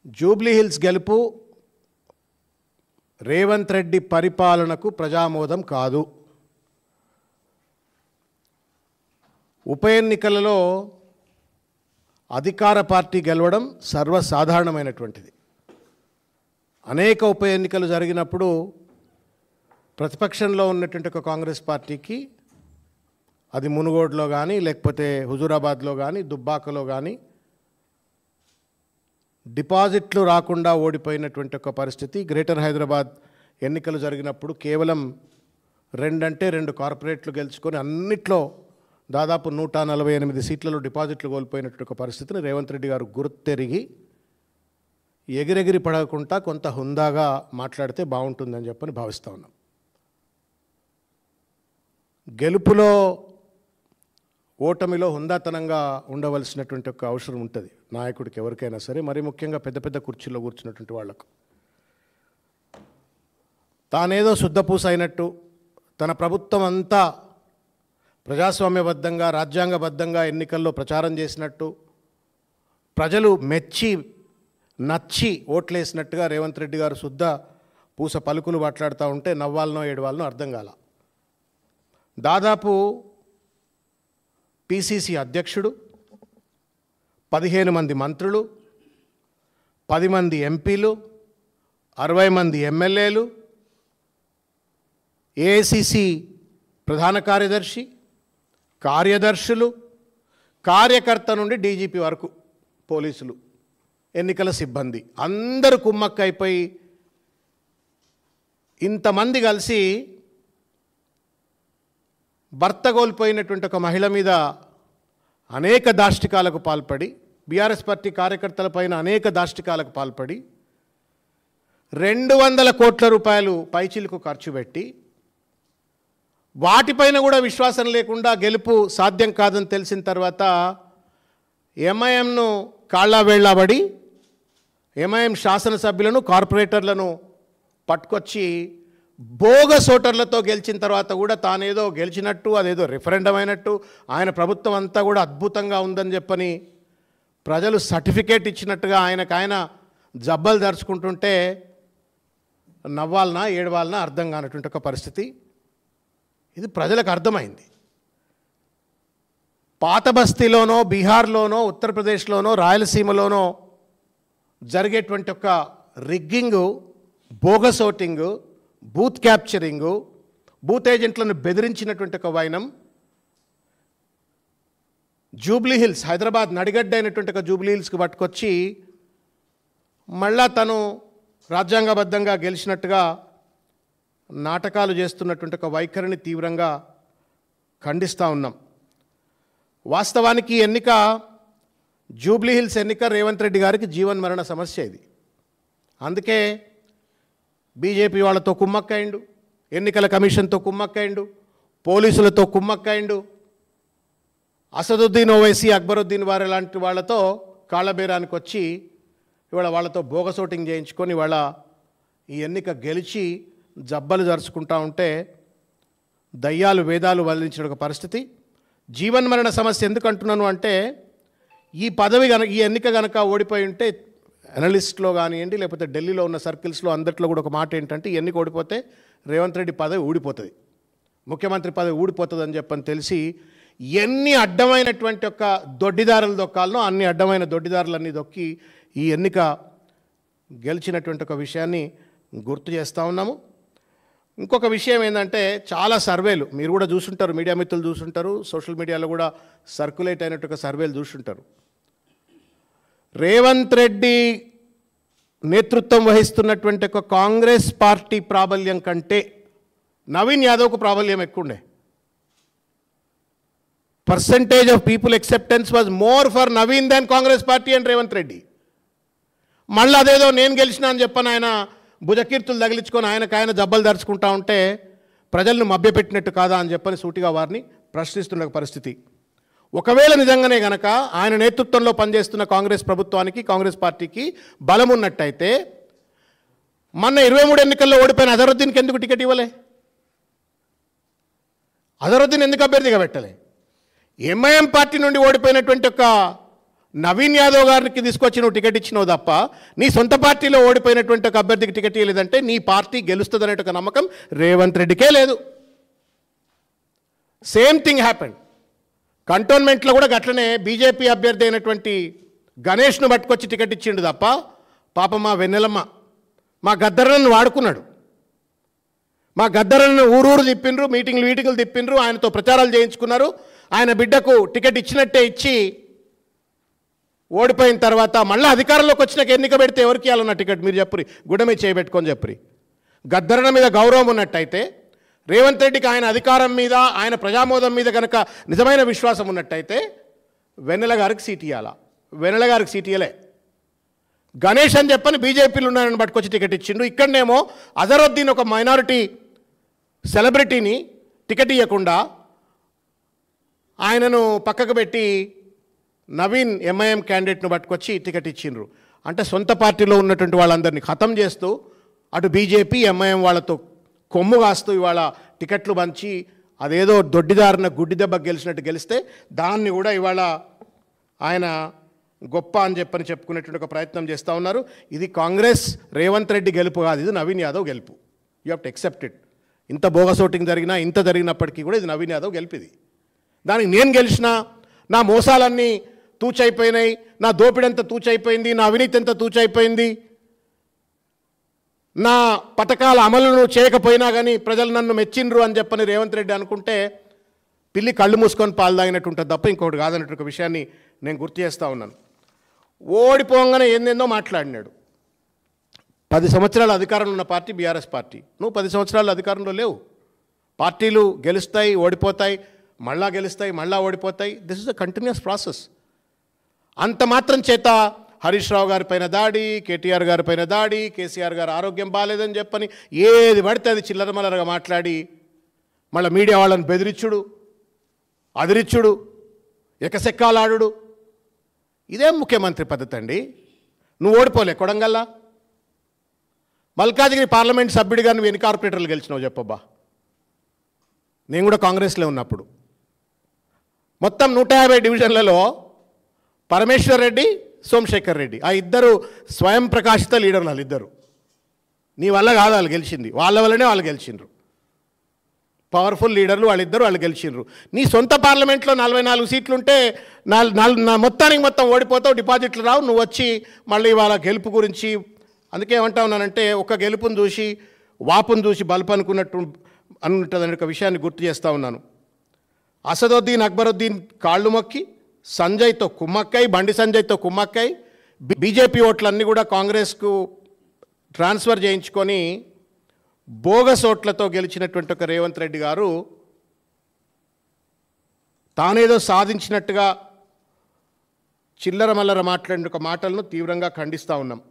Jubilee hills గెలుపు రేవంత్ రెడ్డి పరిపాలనకు ప్రజామోదం కాదు. ఉప ఎన్నికలలో అధికార పార్టీ గెలవడం సర్వసాధారణమైనటువంటిది. అనేక ఉప ఎన్నికలు జరిగినప్పుడు ప్రతిపక్షంలో ఉన్నటువంటి ఒక కాంగ్రెస్ పార్టీకి అది మునుగోడులో కానీ లేకపోతే హుజూరాబాద్లో కానీ దుబ్బాకలో కానీ డిపాజిట్లు రాకుండా ఓడిపోయినటువంటి ఒక పరిస్థితి. గ్రేటర్ హైదరాబాద్ ఎన్నికలు జరిగినప్పుడు కేవలం 2 కార్పొరేట్లు గెలుచుకొని అన్నిట్లో దాదాపు 148 సీట్లలో డిపాజిట్లు కోల్పోయినటువంటి ఒక పరిస్థితిని రేవంత్ రెడ్డి గారు గుర్తెరిగి ఎగిరెగిరి పడకుండా కొంత హుందాగా మాట్లాడితే బాగుంటుందని చెప్పని భావిస్తూ ఉన్నాం. గెలుపులో ఓటమిలో హుందాతనంగా ఉండవలసినటువంటి ఒక అవసరం ఉంటుంది నాయకుడికి, ఎవరికైనా సరే, మరి ముఖ్యంగా పెద్ద పెద్ద కుర్చీల్లో కూర్చున్నటువంటి వాళ్లకు. తానేదో శుద్ధపూస అయినట్టు, తన ప్రభుత్వం అంతా ప్రజాస్వామ్యబద్ధంగా రాజ్యాంగబద్ధంగా ఎన్నికల్లో ప్రచారం చేసినట్టు, ప్రజలు మెచ్చి నచ్చి ఓట్లేసినట్టుగా రేవంత్ రెడ్డి గారు శుద్ధ పూస పలుకులు మాట్లాడుతూ ఉంటే నవ్వాలనో ఏడవాలనో అర్థం కాల. దాదాపు పిసిసి అధ్యక్షుడు, 15 మంది మంత్రులు, 10 మంది ఎంపీలు, 60 మంది ఎమ్మెల్యేలు, ఏఐసిసి ప్రధాన కార్యదర్శి, కార్యదర్శులు, కార్యకర్త నుండి డీజీపీ వరకు పోలీసులు, ఎన్నికల సిబ్బంది అందరూ కుమ్మక్కైపోయి ఇంతమంది కలిసి భర్త కోల్పోయినటువంటి ఒక మహిళ మీద అనేక దాష్టికాలకు పాల్పడి, బీఆర్ఎస్ పార్టీ కార్యకర్తలపైన అనేక దాష్టికాలకు పాల్పడి 200 కోట్ల రూపాయలు పైచిలకు ఖర్చు పెట్టి వాటిపైన కూడా విశ్వాసం లేకుండా గెలుపు సాధ్యం కాదని తెలిసిన తర్వాత ఎంఐఎంను కాళ్ళావేళ్లాబడి ఎంఐఎం శాసనసభ్యులను కార్పొరేటర్లను పట్టుకొచ్చి బోగస్ ఓటర్లతో గెలిచిన తర్వాత కూడా తానేదో గెలిచినట్టు, అదేదో రిఫరెండం అయినట్టు, ఆయన ప్రభుత్వం అంతా కూడా అద్భుతంగా ఉందని చెప్పని ప్రజలు సర్టిఫికేట్ ఇచ్చినట్టుగా ఆయన జబ్బలు దర్చుకుంటుంటే నవ్వాలనా ఏడవాలనా అర్థం కానటువంటి ఒక పరిస్థితి. ఇది ప్రజలకు అర్థమైంది. పాత బస్తీలోనో, బీహార్లోనో, ఉత్తరప్రదేశ్లోనో, రాయలసీమలోనో జరిగేటువంటి ఒక rigging, bogus voting, booth capturing, booth ఏజెంట్లను బెదిరించినటువంటి ఒక వైనం జూబ్లీ హిల్స్, హైదరాబాద్ నడిగడ్డ అయినటువంటి ఒక జూబ్లీ హిల్స్కి పట్టుకొచ్చి మళ్ళా తను రాజ్యాంగబద్ధంగా గెలిచినట్టుగా నాటకాలు చేస్తున్నటువంటి ఒక వైఖరిని తీవ్రంగా ఖండిస్తూ ఉన్నాం. వాస్తవానికి ఎన్నిక, జూబ్లీ హిల్స్ ఎన్నిక రేవంత్ రెడ్డి గారికి జీవన్మరణ సమస్య ఇది. అందుకే బీజేపీ వాళ్ళతో కుమ్మక్కైండు, ఎన్నికల కమిషన్తో కుమ్మక్కైండు, పోలీసులతో కుమ్మక్కైండు, అసదుద్దీన్ ఓవైసీ, అక్బరుద్దీన్ వారి లాంటి వాళ్ళతో కాళ్ళబేరానికి వచ్చి ఇవాళ వాళ్ళతో బోగసోటింగ్ చేయించుకొని వాళ్ళ ఈ ఎన్నిక గెలిచి జబ్బలు జరుచుకుంటా ఉంటే దయ్యాలు వేదాలు వదిలించిన ఒక పరిస్థితి. జీవన్మరణ సమస్య ఎందుకు అంటున్నాను అంటే, ఈ పదవి ఈ ఎన్నిక కనుక ఓడిపోయి ఉంటే అనలిస్ట్లో కానివ్వండి లేకపోతే ఢిల్లీలో ఉన్న సర్కిల్స్లో అందరిలో కూడా ఒక మాట ఏంటంటే, ఈ ఎన్నిక ఓడిపోతే రేవంత్ రెడ్డి పదవి ఊడిపోతుంది, ముఖ్యమంత్రి పదవి ఊడిపోతుంది అని చెప్పని తెలిసి ఎన్ని అడ్డమైనటువంటి ఒక దొడ్డిదారులు దొక్కాలనో అన్ని అడ్డమైన దొడ్డిదారులన్నీ దొక్కి ఈ ఎన్నిక గెలిచినటువంటి ఒక విషయాన్ని గుర్తు చేస్తూ ఉన్నాము. ఇంకొక విషయం ఏంటంటే, చాలా సర్వేలు మీరు కూడా చూసుంటారు, మీడియా మిత్రులు చూసుంటారు, సోషల్ మీడియాలో కూడా సర్క్యులేట్ అయినట్టు ఒక సర్వేలు చూసుంటారు. రేవంత్ రెడ్డి నేతృత్వం వహిస్తున్నటువంటి ఒక కాంగ్రెస్ పార్టీ ప్రాబల్యం కంటే నవీన్ యాదవ్కు ప్రాబల్యం ఎక్కువండే. Percentage of people acceptance was more for Naveen than Congress party and Revanth Reddy. మళ్ళీ అదేదో నేను గెలిచినా అని చెప్పని ఆయన భుజకీర్తులు తగిలించుకొని ఆయన జబ్బలు దర్చుకుంటా ఉంటే ప్రజలను మభ్యపెట్టినట్టు కాదా అని చెప్పని సూటిగా వారిని ప్రశ్నిస్తున్న పరిస్థితి. ఒకవేళ నిజంగానే గనక ఆయన నేతృత్వంలో పనిచేస్తున్న కాంగ్రెస్ ప్రభుత్వానికి, కాంగ్రెస్ పార్టీకి బలం ఉన్నట్టయితే మొన్న 23 ఎన్నికల్లో ఓడిపోయిన అజరుద్దీన్కి ఎందుకు టికెట్ ఇవ్వలే? అజరుద్దీన్ ఎందుకు అభ్యర్థిగా పెట్టలే? ఎంఐఎం పార్టీ నుండి ఓడిపోయినటువంటి ఒక నవీన్ యాదవ్ గారికి తీసుకొచ్చి నువ్వు టికెట్ ఇచ్చినావు తప్ప నీ సొంత పార్టీలో ఓడిపోయినటువంటి ఒక అభ్యర్థికి టికెట్ ఇవ్వలేదంటే నీ పార్టీ గెలుస్తుందనే ఒక నమ్మకం రేవంత్ రెడ్డికే లేదు. సేమ్ థింగ్ హ్యాపెండ్ కంటోన్మెంట్లో కూడా గట్లనే బీజేపీ అభ్యర్థి అయినటువంటి గణేష్ను పట్టుకొచ్చి టికెట్ ఇచ్చిండు తప్ప పాప మా వెన్నెలమ్మ మా గద్దరను వాడుకున్నాడు. మా గద్దరను ఊరూరు తిప్పిండ్రు, మీటింగ్లు తిప్పిండ్రు, ఆయనతో ప్రచారాలు చేయించుకున్నారు. ఆయన బిడ్డకు టికెట్ ఇచ్చినట్టే ఇచ్చి ఓడిపోయిన తర్వాత మళ్ళీ అధికారంలోకి వచ్చినాక ఎన్నిక పెడితే ఎవరికి ఇవ్వాలన్న టికెట్ మీరు చెప్పురి, గుడమే చేయబెట్టుకొని చెప్పురి. గద్దరన మీద గౌరవం ఉన్నట్టయితే, రేవంత్ రెడ్డికి ఆయన అధికారం మీద ఆయన ప్రజామోదం మీద కనుక నిజమైన విశ్వాసం ఉన్నట్టయితే వెన్నెల గారికి సీట్ ఇవ్వాలా. వెన్నెల గారికి సీట్ ఇవ్వలే. గణేష్ అని చెప్పని బీజేపీలు ఉన్నారని పట్టుకొచ్చి టికెట్ ఇచ్చిండు. ఇక్కడనేమో అజరుద్దీన్ ఒక మైనారిటీ సెలబ్రిటీని టికెట్ ఇవ్వకుండా ఆయనను పక్కకు పెట్టి నవీన్ ఎంఐఎం క్యాండిడేట్ను పట్టుకొచ్చి టికెట్ ఇచ్చిండ్రు. అంటే సొంత పార్టీలో ఉన్నటువంటి వాళ్ళందరినీ ఖతం చేస్తూ అటు బీజేపీ ఎంఐఎం వాళ్ళతో కొమ్ము కాస్తూ ఇవాళ టికెట్లు పంచి అదేదో దొడ్డిదారిన గుడ్డి దెబ్బ గెలిచినట్టు గెలిస్తే దాన్ని కూడా ఇవాళ ఆయన గొప్ప అని చెప్పుకునేటువంటి ఒక ప్రయత్నం చేస్తూ ఉన్నారు. ఇది కాంగ్రెస్ రేవంత్ రెడ్డి గెలుపు కాదు, ఇది నవీన్ యాదవ్ గెలుపు. You have to accept it. ఇంత బోగస్ ఓటింగ్ జరిగినా ఇంత జరిగినప్పటికీ కూడా ఇది నవీన్ యాదవ్ గెలుపు. ఇది దానికి నేను గెలిచినా నా మోసాలన్నీ తూచైపోయినాయి, నా దోపిడంతా తూచైపోయింది, నా అవినీతి అంతా తూచైపోయింది, నా పథకాల అమలును చేయకపోయినా కానీ ప్రజలు నన్ను మెచ్చిండ్రు అని చెప్పని రేవంత్ రెడ్డి అనుకుంటే పిల్లి కళ్ళు మూసుకొని పాలు తాగినట్టు ఉంటుంది తప్ప ఇంకొకటి కాదన్నట్టు ఒక విషయాన్ని నేను గుర్తు చేస్తూ ఉన్నాను. ఓడిపోగానే ఏందేందో మాట్లాడినాడు. 10 సంవత్సరాల అధికారంలో ఉన్న పార్టీ బీఆర్ఎస్ పార్టీ. నువ్వు 10 సంవత్సరాల అధికారంలో లేవు. పార్టీలు గెలుస్తాయి, ఓడిపోతాయి, మళ్ళా గెలుస్తాయి, మళ్ళా ఓడిపోతాయి. This is a continuous process. అంత మాత్రం చేత హరీష్ రావు గారి పైన దాడి, కేటీఆర్ గారి పైన దాడి, కేసీఆర్ గారు ఆరోగ్యం బాగాలేదని చెప్పని ఏది పడితే అది చిల్లరమల్లరగా మాట్లాడి మళ్ళీ మీడియా వాళ్ళని బెదిరించుడు, అదిరిచ్చుడు, ఎకసెక్కాలాడు, ఇదేం ముఖ్యమంత్రి పద్ధతి అండి? నువ్వు ఓడిపోలే కొడంగల్లా, మల్కాజిగిరి పార్లమెంట్ సభ్యుడిగా నువ్వు ఎన్ని కార్పొరేటర్లు గెలిచినావు చెప్పబ్బా. నేను కూడా కాంగ్రెస్లో ఉన్నప్పుడు మొత్తం 150 డివిజన్లలో పరమేశ్వర్ రెడ్డి, సోమశేఖర్ రెడ్డి ఆ ఇద్దరు స్వయం ప్రకాశిత లీడర్లు. వాళ్ళిద్దరు నీ వల్ల కాదు వాళ్ళు గెలిచింది, వాళ్ళ వల్లనే వాళ్ళు గెలిచిండ్రు. పవర్ఫుల్ లీడర్లు వాళ్ళు గెలిచిండ్రు. నీ సొంత పార్లమెంట్లో 44 సీట్లు ఉంటే మొత్తం ఓడిపోతావు, డిపాజిట్లు రావు. నువ్వు వచ్చి మళ్ళీ వాళ్ళ గెలుపు గురించి అందుకే ఏమంటా ఉన్నానంటే ఒక గెలుపుని చూసి వాపును చూసి బల్బు అనుంటుందని ఒక విషయాన్ని గుర్తు చేస్తూ ఉన్నాను. అసదుద్దీన్ అక్బరుద్దీన్ కాళ్ళు మొక్కి సంజయ్తో కుమ్మక్కై, బండి సంజయ్తో కుమ్మక్కై బీజేపీ ఓట్లన్నీ కూడా కాంగ్రెస్కు ట్రాన్స్ఫర్ చేయించుకొని బోగస్ ఓట్లతో గెలిచినటువంటి ఒక రేవంత్ రెడ్డి గారు తానేదో సాధించినట్టుగా చిల్లర మల్లర మాట్లాడిన ఒక మాటలను తీవ్రంగా ఖండిస్తూ ఉన్నాం.